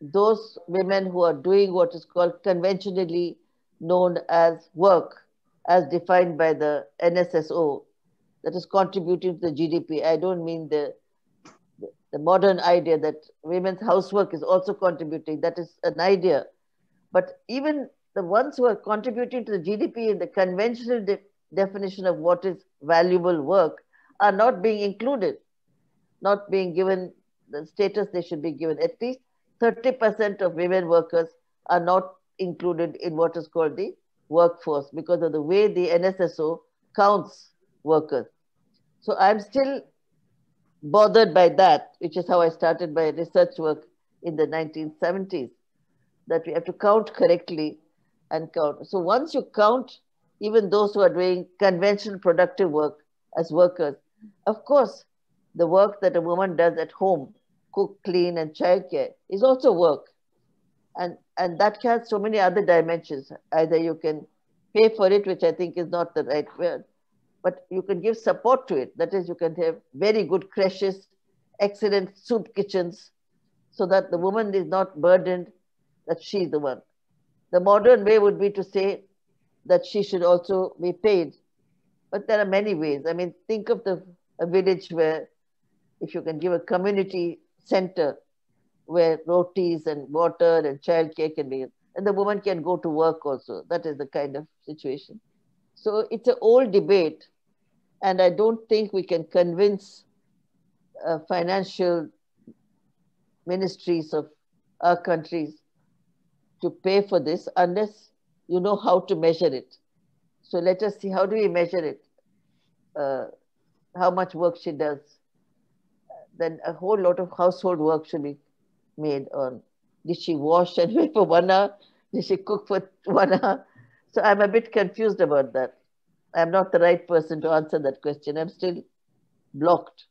those women who are doing what is called conventionally known as work, as defined by the NSSO, that is contributing to the GDP. I don't mean the modern idea that women's housework is also contributing. That is an idea. But even the ones who are contributing to the GDP in the conventional definition of what is valuable work are not being included, not being given the status they should be given. At least 30% of women workers are not included in what is called the workforce because of the way the NSSO counts workers. So I'm still bothered by that, which is how I started my research work in the 1970s, that we have to count correctly and count. So once you count even those who are doing conventional productive work as workers, of course, the work that a woman does at home, cook, clean, and childcare, is also work. And that has so many other dimensions. Either you can pay for it, which I think is not the right word, but you can give support to it. That is, you can have very good creches, excellent soup kitchens, so that the woman is not burdened that she's the one. The modern way would be to say that she should also be paid. But there are many ways. I mean, think of a village where if you can give a community center where rotis and water and childcare can be, and the woman can go to work also. That is the kind of situation. So it's an old debate, and I don't think we can convince financial ministries of our countries to pay for this unless you know how to measure it. So let us see, how do we measure it? How much work she does. Then a whole lot of household work should be made on, did she wash and wait for 1 hour? Did she cook for 1 hour? So I'm a bit confused about that. I'm not the right person to answer that question. I'm still blocked.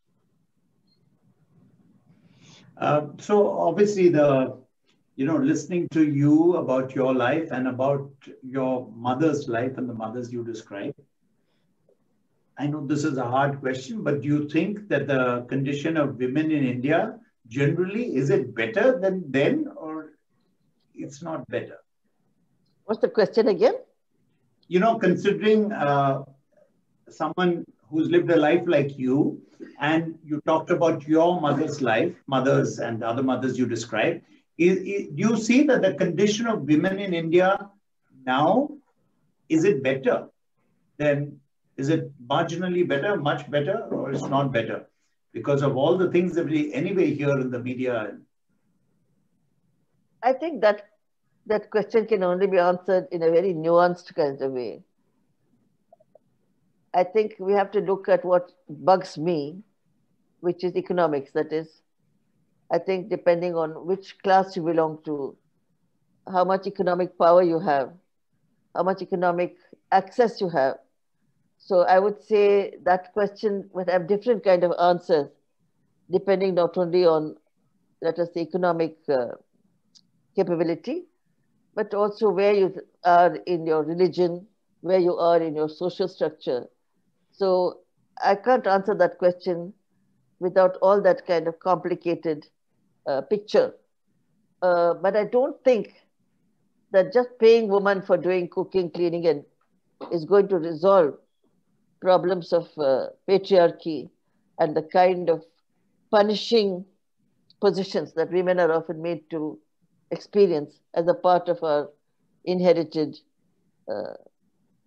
So obviously listening to you about your life and about your mother's life and the mothers you described, I know this is a hard question, but do you think that the condition of women in India generally, is it better than then or it's not better? What's the question again? Considering someone who's lived a life like you, and you talked about your mother's life, mothers and other mothers you described, do you see that the condition of women in India now, is it better than, is it marginally better, much better, or it's not better? Because of all the things that we anyway hear in the media. I think that question can only be answered in a very nuanced kind of way. I think we have to look at what bugs me, which is economics. That is, I think depending on which class you belong to, how much economic power you have, how much economic access you have. So I would say that question would have different kind of answers depending not only on, let us say, economic capability, but also where you are in your religion, where you are in your social structure. So I can't answer that question without all that kind of complicated picture. But I don't think that just paying women for doing cooking, cleaning, and is going to resolve problems of patriarchy and the kind of punishing positions that women are often made to experience as a part of our inherited, uh,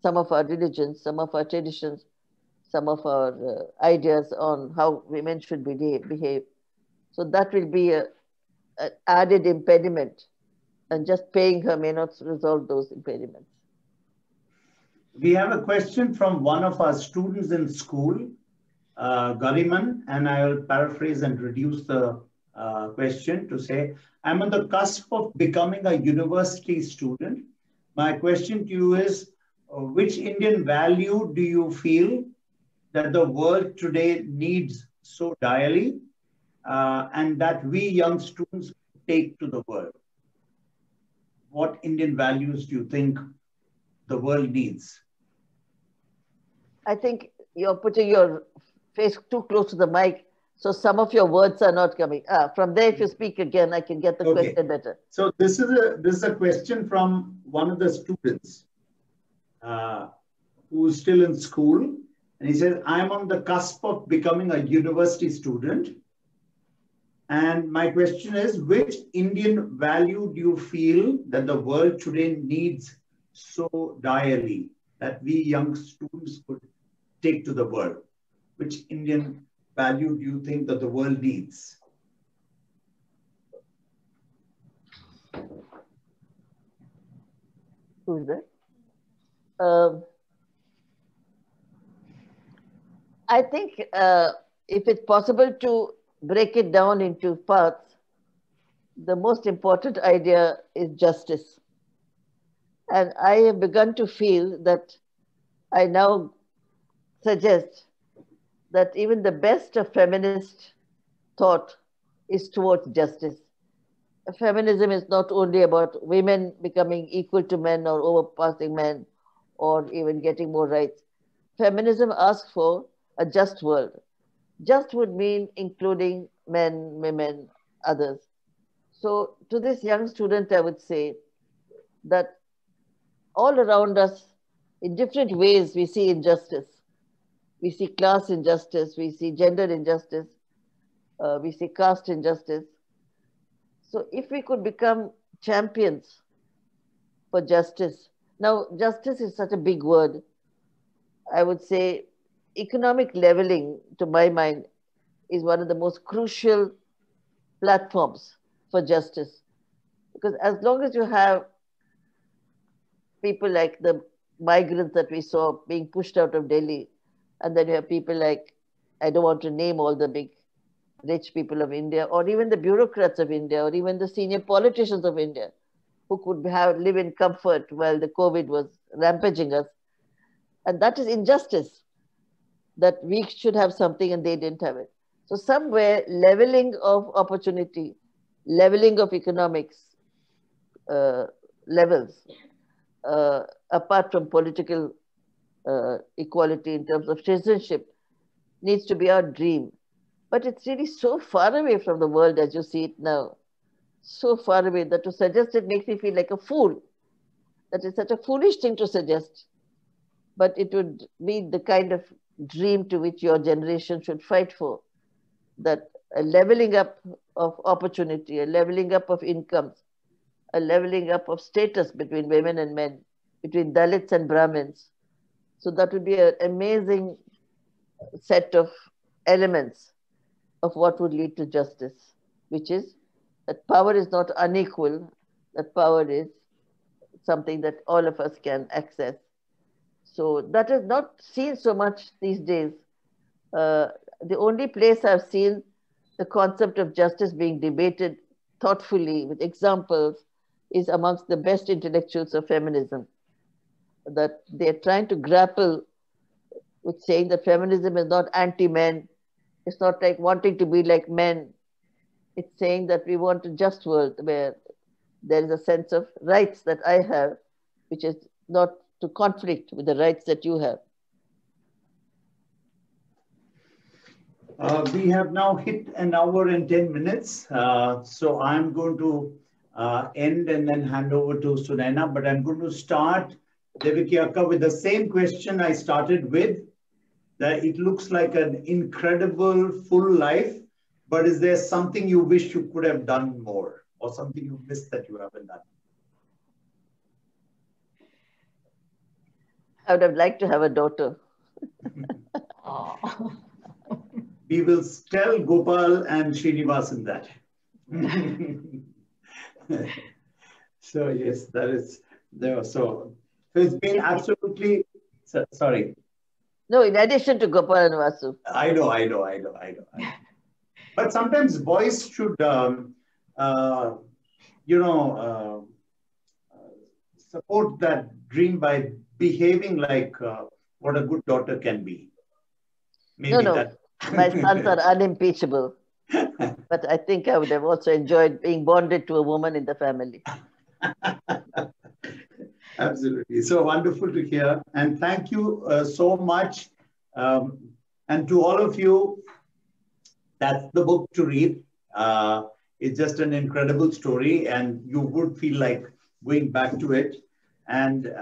some of our religions, some of our traditions, some of our ideas on how women should behave. So that will be an added impediment, and just paying her may not resolve those impediments. We have a question from one of our students in school, Gariman, and I will paraphrase and reduce the question to say, I'm on the cusp of becoming a university student. My question to you is, which Indian value do you feel that the world today needs so direly, and that we young students take to the world? What Indian values do you think the world needs? I think you're putting your face too close to the mic, so some of your words are not coming. From there, if you speak again, I can get the question better. So this is a question from one of the students who's still in school, and he says, "I'm on the cusp of becoming a university student, and my question is, which Indian value do you feel that the world today needs so direly that we young students could take to the world? Which Indian value do you think that the world needs?" Who's that? I think if it's possible to break it down into parts, the most important idea is justice. And I have begun to feel that I now suggest that even the best of feminist thought is towards justice. Feminism is not only about women becoming equal to men or overpassing men or even getting more rights. Feminism asks for a just world. Just would mean including men, women, others. So, to this young student, I would say that all around us, in different ways, we see injustice. We see class injustice, we see gender injustice, we see caste injustice. So, if we could become champions for justice, now, justice is such a big word. I would say economic leveling, to my mind, is one of the most crucial platforms for justice. Because as long as you have people like the migrants that we saw being pushed out of Delhi, and then you have people like, I don't want to name all the big rich people of India, or even the bureaucrats of India, or even the senior politicians of India, who could live in comfort while the COVID was rampaging us. And that is injustice. that we should have something and they didn't have it. So somewhere leveling of opportunity, leveling of economics uh, levels, apart from political equality in terms of citizenship, needs to be our dream. But it's really so far away from the world as you see it now. So far away that to suggest it makes me feel like a fool. That is such a foolish thing to suggest. But it would be the kind of dream to which your generation should fight for. That a leveling up of opportunity, a leveling up of incomes, a leveling up of status between women and men, between Dalits and Brahmins. So that would be an amazing set of elements of what would lead to justice, which is that power is not unequal, that power is something that all of us can access. So that is not seen so much these days. The only place I've seen the concept of justice being debated thoughtfully with examples is amongst the best intellectuals of feminism. That they're trying to grapple with saying that feminism is not anti-men. It's not like wanting to be like men. It's saying that we want a just world where there is a sense of rights that I have, which is not to conflict with the rights that you have. We have now hit an hour and 10 minutes. So I'm going to end and then hand over to Sunaina, but I'm going to start, Devaki Akka, with the same question I started with. That it looks like an incredible full life, but is there something you wish you could have done more or something you missed that you haven't done? I would have liked to have a daughter. We will tell Gopal and Srinivasan that. So yes, that is there. So it's been absolutely, sorry. No, in addition to Gopal and Vasu. I know. But sometimes boys should, support that dream by behaving like what a good daughter can be. Maybe No, that. my sons are unimpeachable. But I think I would have also enjoyed being bonded to a woman in the family. Absolutely. So wonderful to hear. And thank you so much. And to all of you, that's the book to read. It's just an incredible story, and you would feel like going back to it. And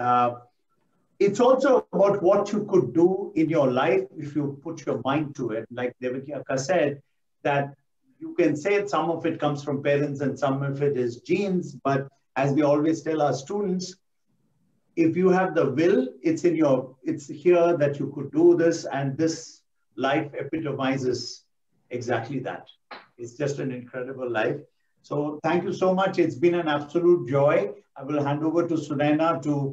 it's also about what you could do in your life if you put your mind to it. Like Devaki Akka said, that you can say some of it comes from parents and some of it is genes. But as we always tell our students, if you have the will, it's here that you could do this, and this life epitomizes exactly that. It's just an incredible life. So thank you so much. It's been an absolute joy. I will hand over to Sunaina to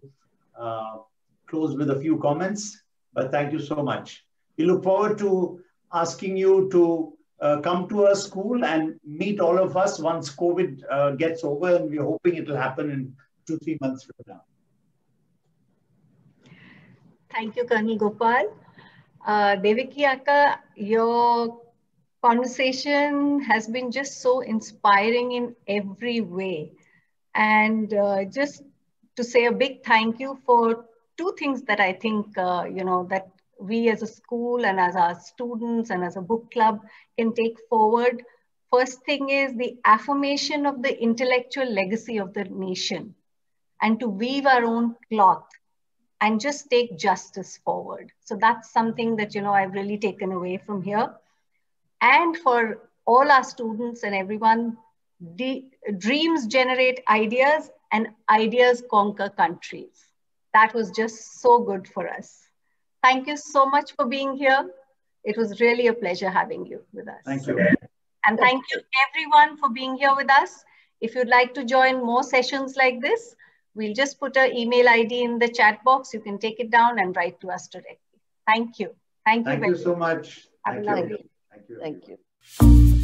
close with a few comments, but thank you so much. We look forward to asking you to come to our school and meet all of us once COVID gets over, and we're hoping it will happen in 2-3 months from now. Thank you, Colonel Gopal. Devaki Akka, your conversation has been just so inspiring in every way. And just to say a big thank you for two things that I think, that we as a school and as our students and as a book club can take forward. First thing is the affirmation of the intellectual legacy of the nation, and to weave our own cloth and just take justice forward. So that's something that, I've really taken away from here. And for all our students and everyone, dreams generate ideas and ideas conquer countries. That was just so good for us. Thank you so much for being here. It was really a pleasure having you with us. Thank you. And thank you everyone for being here with us. If you'd like to join more sessions like this, we'll just put an email ID in the chat box. You can take it down and write to us directly. Thank you. Thank you so much. Have a lovely day. Thank you. Thank you.